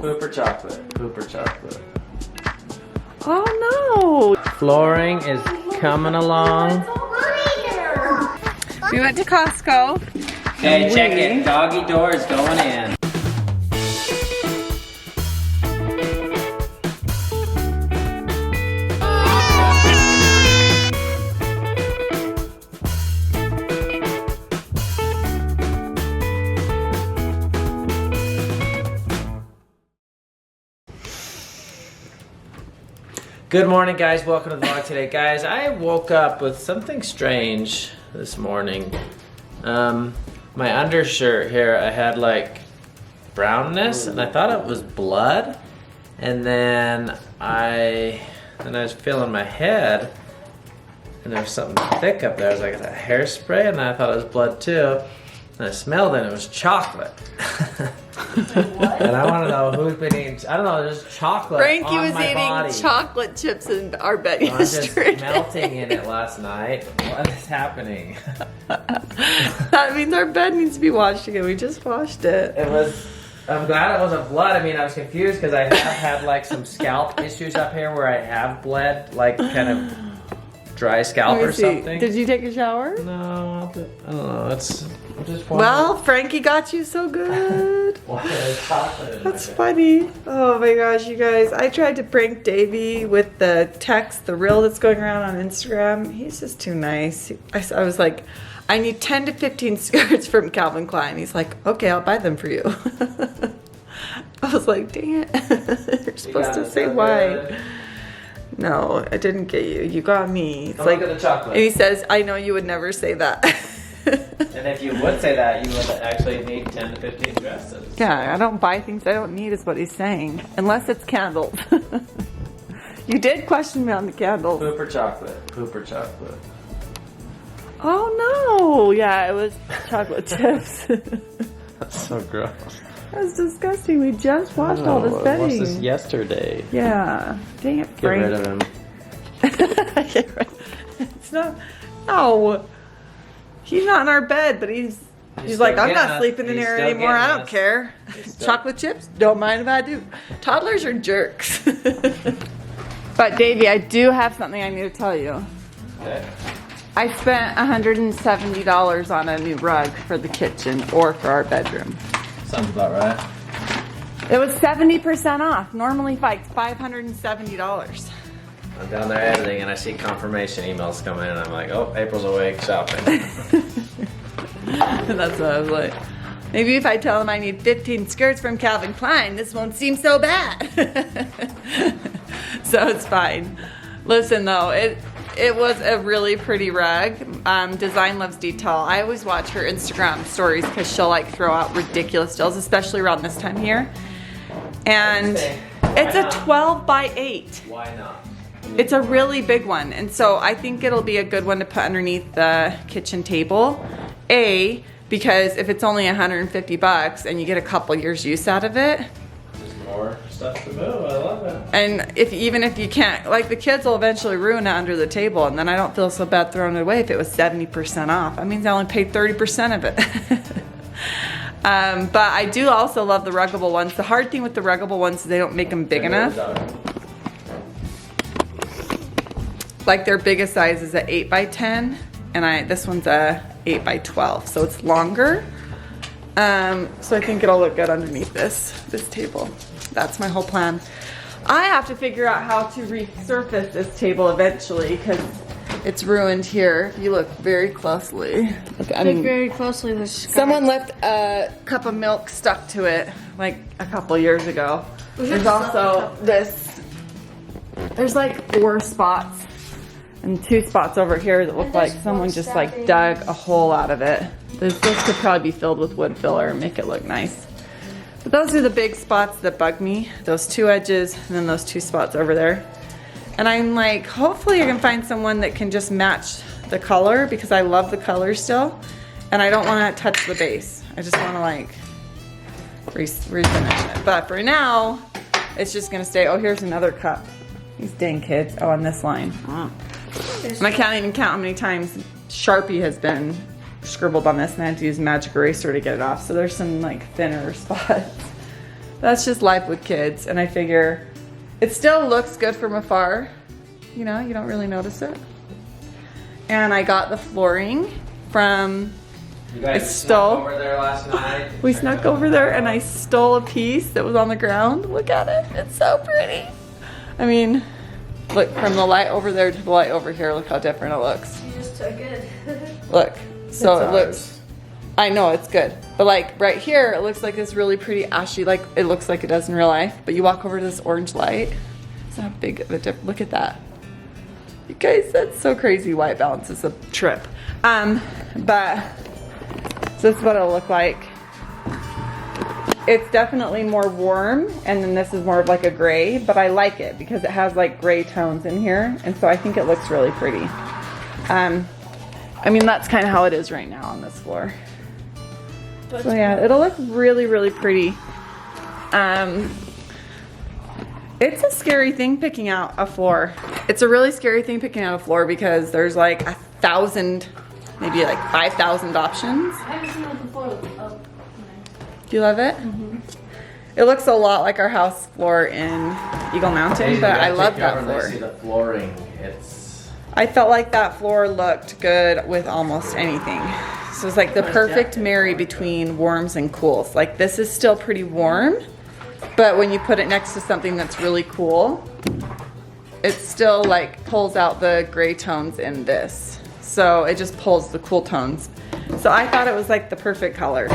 Poop or chocolate? Poop or chocolate? Oh no! Flooring is coming along. We went to Costco. Hey, check it. Doggy door is going in. Good morning, guys. Welcome to the vlog today. Guys, I woke up with something strange this morning. My undershirt here, I had like brownness and I thought it was blood. And then I was feeling my head and there was something thick up there. It was like a hairspray and I thought it was blood too. And I smelled it and it was chocolate. And I want to know who's been eating, I don't know, there's chocolate Frankie on was my eating body. chocolate chips in our bed I'm just yesterday. melting in it last night. What is happening? That means our bed needs to be washed again. We just washed it. I'm glad it wasn't blood. I mean, I was confused because I have had like some scalp issues up here where I have bled, like kind of dry scalp or something. Did you take a shower? No, I don't know. I'm just Well, Frankie got you so good. Why is chocolate in That's my bed? funny. Oh my gosh, you guys. I tried to prank Davey with the text, the reel that's going around on Instagram. He's just too nice. I was like, I need 10 to 15 skirts from Calvin Klein. He's like, okay, I'll buy them for you. I was like, dang it. You're supposed to say why. Good. No, I didn't get you. You got me. It's Look at the chocolate. and he says, I know you would never say that. And if you would say that, you would actually need 10 to 15 dresses. Yeah, I don't buy things I don't need is what he's saying. Unless it's candles. You did question me on the candles. Poop or chocolate? Poop or chocolate? Oh no! Yeah, it was chocolate chips. That's so gross. That's disgusting. We just washed all this bedding. I watched this yesterday. Yeah. Dang it, Get Frank. rid of him. It's not. No. He's not in our bed, but he's like, I'm not sleeping in here anymore. I don't care. Chocolate chips? Don't mind if I do. Toddlers are jerks. But Davey, I do have something I need to tell you. Okay. I spent $170 on a new rug for the kitchen or for our bedroom. Sounds about right. It was 70% off. Normally it's $570. I'm down there editing and I see confirmation emails coming in and I'm like, oh, April's awake shopping. And that's what I was like. Maybe if I tell him I need 15 skirts from Calvin Klein, this won't seem so bad. So it's fine. Listen though, it was a really pretty rug. Design Loves Detail. I always watch her Instagram stories because she'll like throw out ridiculous deals, especially around this time here. And it's a 12 by 8. Why not? It's a really big one, and so I think it'll be a good one to put underneath the kitchen table. A, because if it's only 150 bucks and you get a couple years use out of it. There's more stuff to move. I love it. And even if you can't, like the kids will eventually ruin it under the table, and then I don't feel so bad throwing it away if it was 70% off. That means I only paid 30% of it. But I do also love the ruggable ones. The hard thing with the ruggable ones is they don't make them big enough. Like their biggest size is a 8 by 10, and this one's a 8 by 12, so it's longer. So I think it'll look good underneath this table. That's my whole plan. I have to figure out how to resurface this table eventually because it's ruined here. If you look very closely. Look very closely. There's Someone left a cup of milk stuck to it like a couple years ago. There's also this. There's like 4 spots. And 2 spots over here that look like someone just like dug a hole out of it. This could probably be filled with wood filler and make it look nice. But those are the big spots that bug me. Those 2 edges and then those 2 spots over there. And I'm like, hopefully I can find someone that can just match the color because I love the color still. And I don't want to touch the base. I just want to like refinish it. But for now, it's just going to stay. Oh, here's another cup. These dang kids. Oh, on this line. And I can't even count how many times Sharpie has been scribbled on this and I had to use magic eraser to get it off. So there's some like thinner spots. That's just life with kids, and I figure it still looks good from afar. You know, you don't really notice it. And I got the flooring from, You guys I snuck over there last night. we snuck over there and I stole a piece that was on the ground. Look at it, it's so pretty. I mean, look, from the light over there to the light over here, look how different it looks. You just took it. Look, so It's it looks, I know it's good. But like right here, it looks like this really pretty ashy, like it looks like it does in real life. But you walk over to this orange light, it's not big of a difference. Look at that. You guys, that's so crazy. White balance is a trip. But so this is what it'll look like. It's definitely more warm, and then this is more of like a gray, but I like it because it has like gray tones in here, and so I think it looks really pretty. I mean, that's kind of how it is right now on this floor. So yeah, it'll look really, really pretty. It's a scary thing picking out a floor. It's a really scary thing picking out a floor because there's like 1,000, maybe like 5,000 options. I haven't seen it before. Oh, Do you love it? Mm-hmm. It looks a lot like our house floor in Eagle Mountain, but I love that floor. See the flooring. It's I felt like that floor looked good with almost anything. So it's like the perfect marry between warms and cools. Like this is still pretty warm, but when you put it next to something that's really cool, it still like pulls out the gray tones in this. So it just pulls the cool tones. So I thought it was like the perfect color.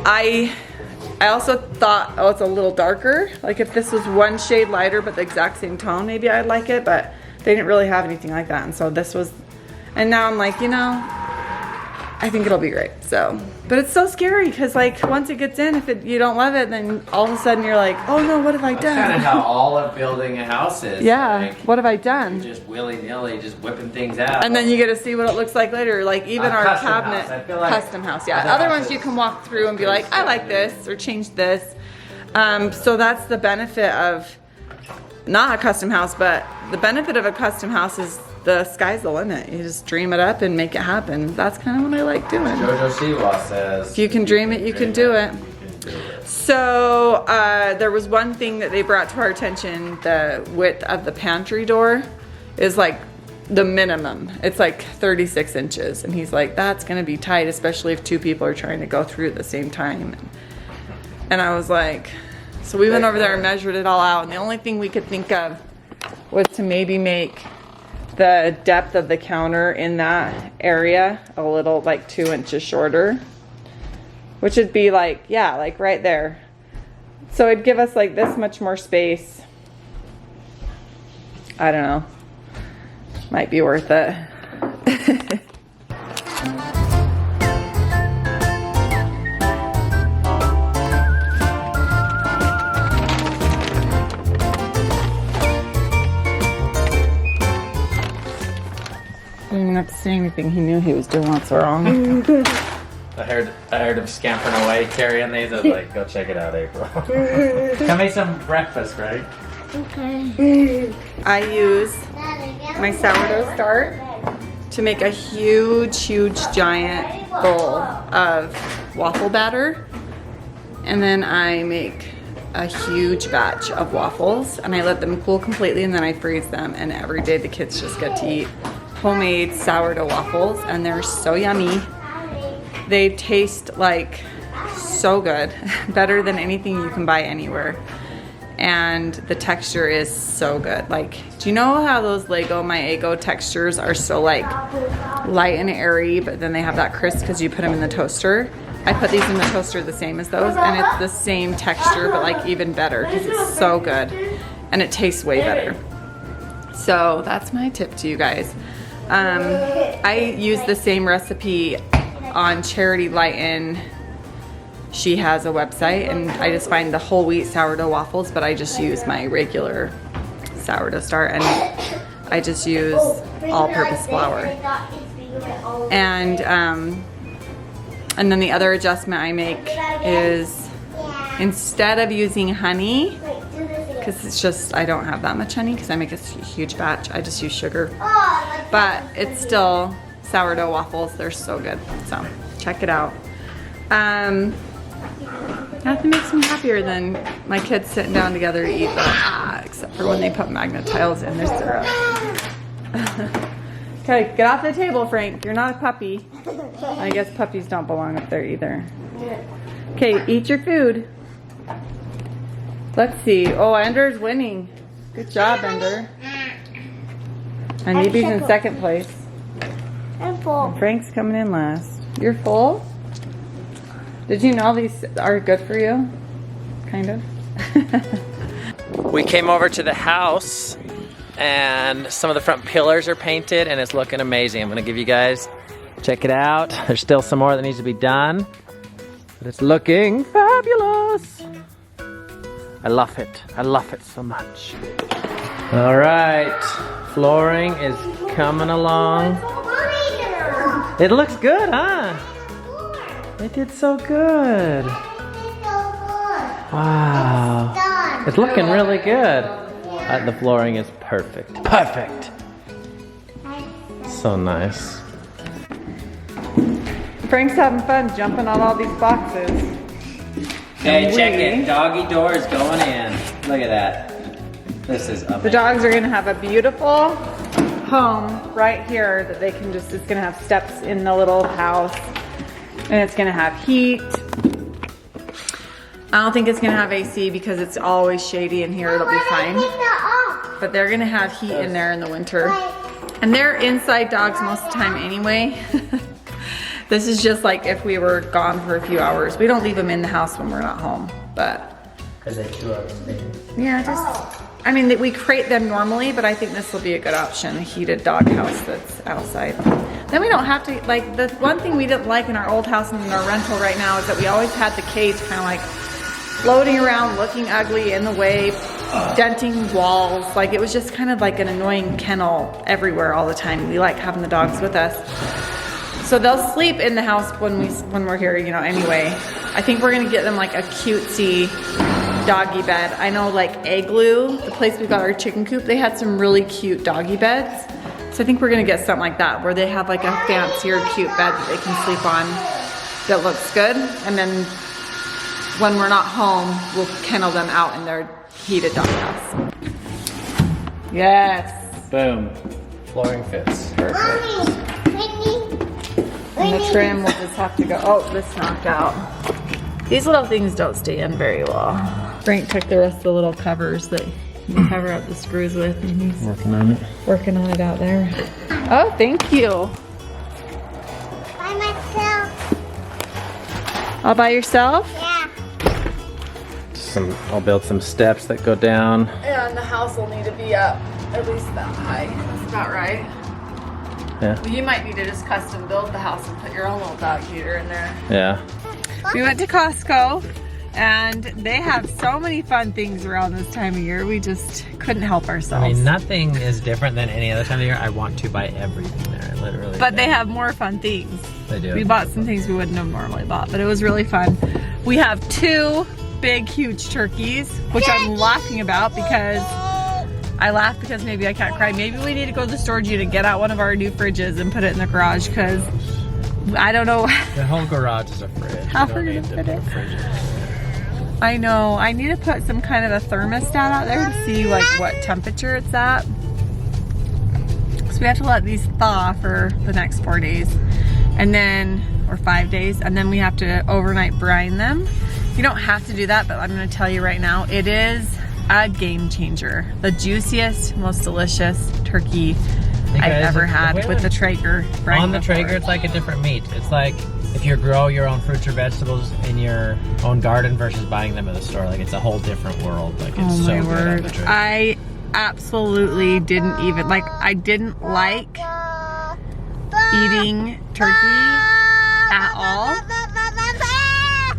I also thought, oh, it's a little darker. Like if this was one shade lighter but the exact same tone, maybe I'd like it, but they didn't really have anything like that. And so this was, and now I'm like, you know, I think it'll be great. So, but it's so scary because like once it gets in, if you don't love it, then all of a sudden you're like, oh no, what have I that's done? kind of how all of building a house is. Yeah, Like, what have I done? just willy-nilly, just whipping things out. And then you get to see what it looks like later. Like even A our custom cabinet, house. I feel like custom house. Yeah, other other ones houses you can walk through and be pretty like, I like this or change this. So that's the benefit of not a custom house, but the benefit of a custom house is the sky's the limit. You just dream it up and make it happen. That's kind of what I like doing. Jojo Siwa says, If you can dream it, you can do it. You can do it. So there was one thing that they brought to our attention. The width of the pantry door is like the minimum. It's like 36 inches. And he's like, that's gonna be tight, especially if two people are trying to go through at the same time. And I was like, so we went over there and measured it all out. And the only thing we could think of was to maybe make the depth of the counter in that area a little like 2 inches shorter, which would be like, yeah, like right there. So it'd give us like this much more space. I don't know. Might be worth it. He didn't even have to say anything. He knew he was doing what's wrong. I heard him scampering away, carrying these. I was like, go check it out, April. Come make some breakfast, right? okay. I use my sourdough start to make a huge, giant bowl of waffle batter. And then I make a huge batch of waffles and I let them cool completely and then I freeze them. And every day the kids just get to eat homemade sourdough waffles and they're so yummy. They taste like so good, better than anything you can buy anywhere. And the texture is so good. Like, do you know how those Lego My Eggo textures are so like light and airy, but then they have that crisp because you put them in the toaster? I put these in the toaster the same as those and it's the same texture, but like even better because it's so good and it tastes way better. So that's my tip to you guys. I use the same recipe on Charity Lighten. She has a website and I just find the whole wheat sourdough waffles, but I just use my regular sourdough start and I just use all-purpose flour. And then the other adjustment I make is instead of using honey, because it's just, I don't have that much honey because I make a huge batch, I just use sugar. But it's still sourdough waffles, they're so good. So check it out. Nothing makes me happier than my kids sitting down together to eat except for when they put magnet tiles in their syrup. Okay, get off the table, Frank. You're not a puppy. I guess puppies don't belong up there either. Okay, eat your food. Let's see. Oh, Ender's winning. Good job, Ender. And Neeby's in second place. I'm full. And Frank's coming in last. You're full? Did you know these are good for you? Kind of. We came over to the house and some of the front pillars are painted and it's looking amazing. I'm gonna give you guys, check it out. There's still some more that needs to be done, but it's looking fabulous. I love it. I love it so much. All right, flooring is coming along. It looks good, huh? It did so good. Wow. It's looking really good. The flooring is perfect. Perfect. So nice. Frank's having fun jumping on all these boxes. Hey, check it. Doggy doors going in. Look at that. This is amazing. The dogs are gonna have a beautiful home right here that they can just, it's gonna have steps in the little house and it's gonna have heat. I don't think it's gonna have AC because it's always shady in here. It'll be fine. But they're gonna have heat in there in the winter. And they're inside dogs most of the time anyway. This is just like if we were gone for a few hours. We don't leave them in the house when we're not home, but. Because they chew up things. Yeah, just, I mean, we crate them normally, but I think this will be a good option, a heated dog house that's outside. Then we don't have to, like, the one thing we didn't like in our old house and in our rental right now is that we always had the cage kind of like floating around, looking ugly, in the way, denting walls. Like, it was just kind of like an annoying kennel everywhere all the time. We like having the dogs with us. So they'll sleep in the house when we're here, you know, anyway. I think we're gonna get them like a cutesy doggy bed. I know like Igloo, the place we got our chicken coop, they had some really cute doggy beds. So I think we're gonna get something like that where they have like a fancier cute bed that they can sleep on that looks good. And then when we're not home, we'll kennel them out in their heated dog house. Yes. Boom. Flooring fits. Perfect. And the trim will just have to go, oh, this knocked out. These little things don't stay in very well. Frank took the rest of the little covers that you cover up the screws with and he's Working on it. working on it out there. Oh, thank you. By myself. All by yourself? Yeah. I'll build some steps that go down. Yeah, and the house will need to be up at least that high. That's about right. Yeah. Well, you might need to just custom build the house and put your own little dog heater in there. Yeah. We went to Costco and they have so many fun things around this time of year. We just couldn't help ourselves. I mean, nothing is different than any other time of year. I want to buy everything there, literally. But they have more fun things. They do. We bought some things we wouldn't have normally bought, but it was really fun. We have 2 big, huge turkeys, which I'm laughing about because I laugh because maybe I can't cry. Maybe we need to go to the storage unit, get out one of our new fridges and put it in the garage because I don't know. The whole garage is a fridge. How You we're don't gonna need to fit put it. a fridge in there. I know. I need to put some kind of a thermostat out there to see like what temperature it's at. So we have to let these thaw for the next 4 days and then, or 5 days, and then we have to overnight brine them. You don't have to do that, but I'm gonna tell you right now, it is a game changer. The juiciest, most delicious turkey I've ever had with the Traeger. On the Traeger, it's like a different meat. It's like if you grow your own fruits or vegetables in your own garden versus buying them at the store. Like, it's a whole different world. Like, it's so good on the Traeger. I absolutely didn't even, like, I didn't like eating turkey at all.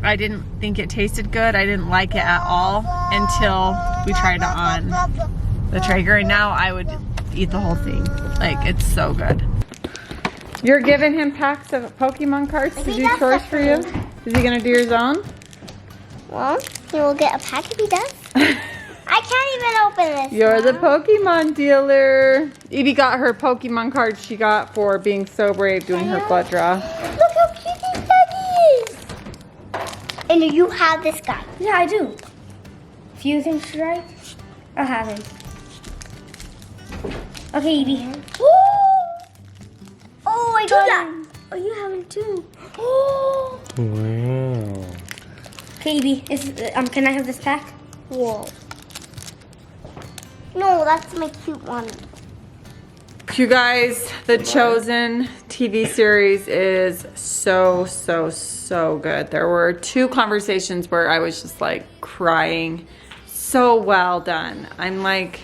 I didn't think it tasted good. I didn't like it at all until we tried it on the Traeger, and now I would eat the whole thing. Like, it's so good. You're giving him packs of Pokemon cards to do chores for you? Is he gonna do his own? Well, he will get a pack if he does. I can't even open this. You're the Pokemon dealer. Evie got her Pokemon cards she got for being so brave doing her blood draw. Look how cute this doggy is. And you have this guy. Yeah, I do. If you think she's right, I'll have him. Okay, Evie. Oh, I got him. Oh, you have him too. Oh. Wow. Okay, Evie. Can I have this pack? Whoa. No, that's my cute one. You guys, The Chosen TV series is so good. There were 2 conversations where I was just like crying. So well done. I'm like,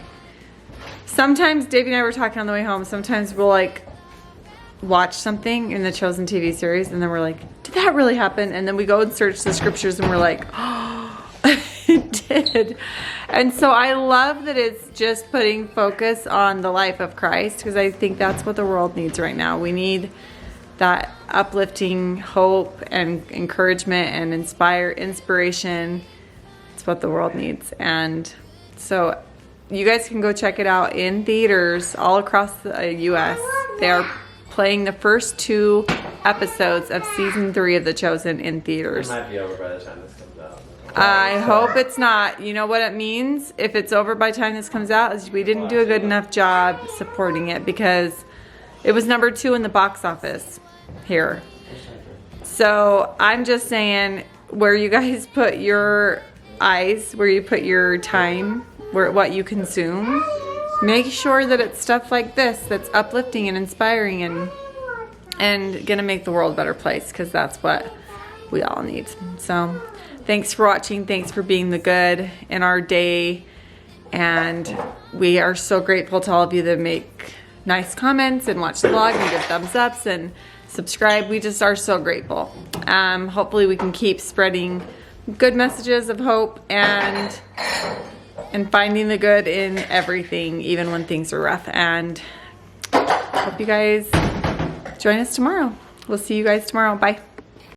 sometimes Davey and I were talking on the way home. Sometimes we'll like watch something in The Chosen TV series and then we're like, did that really happen? And then we go and search the scriptures and we're like, oh, it did. And so I love that it's just putting focus on the life of Christ, because I think that's what the world needs right now. We need that uplifting hope and encouragement and inspiration. It's what the world needs. And so you guys can go check it out in theaters all across the US. They are playing the first 2 episodes of season 3 of The Chosen in theaters. It might be over by the time this comes out. I hope it's not. You know what it means? If it's over by the time this comes out, is we didn't do a good enough job supporting it, because it was number 2 in the box office here. So I'm just saying, where you guys put your eyes, where you put your time, what you consume, make sure that it's stuff like this that's uplifting and inspiring and gonna make the world a better place, because that's what we all need. So thanks for watching. Thanks for being the good in our day. And we are so grateful to all of you that make nice comments and watch the vlog and give thumbs ups and subscribe. We just are so grateful. Hopefully we can keep spreading good messages of hope and finding the good in everything, even when things are rough. And hope you guys join us tomorrow. We'll see you guys tomorrow. Bye.